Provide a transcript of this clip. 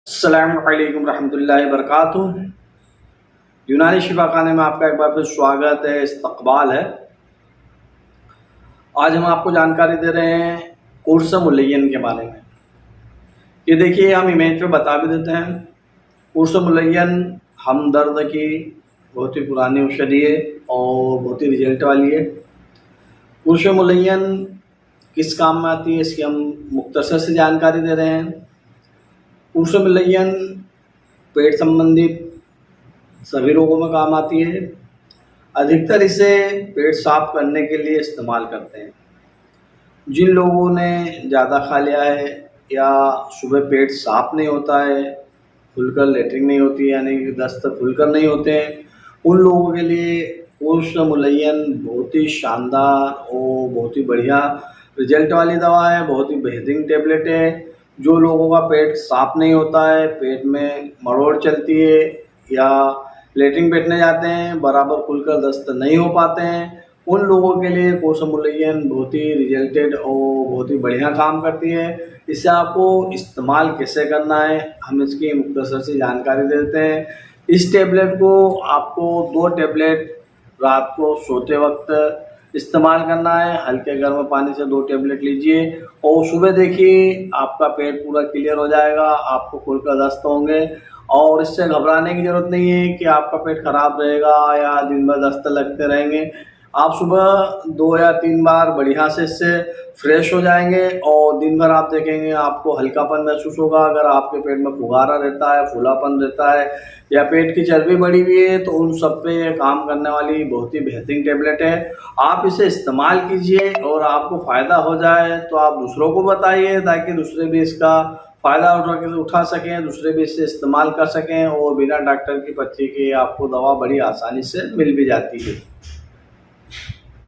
अस्सलामुअलैकुम रहमतुल्लाहि वबरकातुहू। यूनानी शिफाखाने में आपका एक बार फिर स्वागत है, इस्तकबाल है। आज हम आपको जानकारी दे रहे हैं कुर्स मुलय्यन के बारे में। ये देखिए, हम इमेज पे बता भी देते हैं। कुर्स मुलय्यन हमदर्द की बहुत ही पुरानी औषधि है और बहुत ही रिजल्ट वाली है। कुर्स मुलय्यन किस काम में आती है, इसकी हम मुख्तसर से जानकारी दे रहे हैं। कुर्स मुलय्यन पेट संबंधित सभी रोगों में काम आती है। अधिकतर इसे पेट साफ करने के लिए इस्तेमाल करते हैं। जिन लोगों ने ज़्यादा खा लिया है या सुबह पेट साफ नहीं होता है, खुलकर लेटरिन नहीं होती है, यानी कि दस्त खुलकर नहीं होते हैं, उन लोगों के लिए कुर्स मुलय्यन बहुत ही शानदार और बहुत ही बढ़िया रिजल्ट वाली दवा है। बहुत ही बेहतरीन टेबलेट है। जो लोगों का पेट साफ नहीं होता है, पेट में मरोड़ चलती है या लेटरिन बैठने जाते हैं, बराबर खुलकर दस्त नहीं हो पाते हैं, उन लोगों के लिए कुर्स मुलय्यन बहुत ही रिजल्टेड और बहुत ही बढ़िया काम करती है। इससे आपको इस्तेमाल कैसे करना है, हम इसकी मुख्तसर सी जानकारी देते हैं। इस टेबलेट को आपको 2 टेबलेट रात को सोते वक्त इस्तेमाल करना है। हल्के गर्म पानी से 2 टेबलेट लीजिए और सुबह देखिए आपका पेट पूरा क्लियर हो जाएगा, आपको खुलकर दस्त होंगे। और इससे घबराने की ज़रूरत नहीं है कि आपका पेट खराब रहेगा या दिन भर दस्त लगते रहेंगे। आप सुबह 2 या 3 बार बढ़िया से इससे फ्रेश हो जाएंगे और दिन भर आप देखेंगे आपको हल्कापन महसूस होगा। अगर आपके पेट में फुगारा रहता है, फूलापन रहता है या पेट की चर्बी बढ़ी हुई है, तो उन सब पे ये काम करने वाली बहुत ही बेहतरीन टेबलेट है। आप इसे इस्तेमाल कीजिए और आपको फ़ायदा हो जाए तो आप दूसरों को बताइए, ताकि दूसरे भी इसका फ़ायदा उठा सकें, दूसरे भी इसे इस्तेमाल कर सकें और बिना डॉक्टर की पर्ची के आपको दवा बड़ी आसानी से मिल भी जाती है।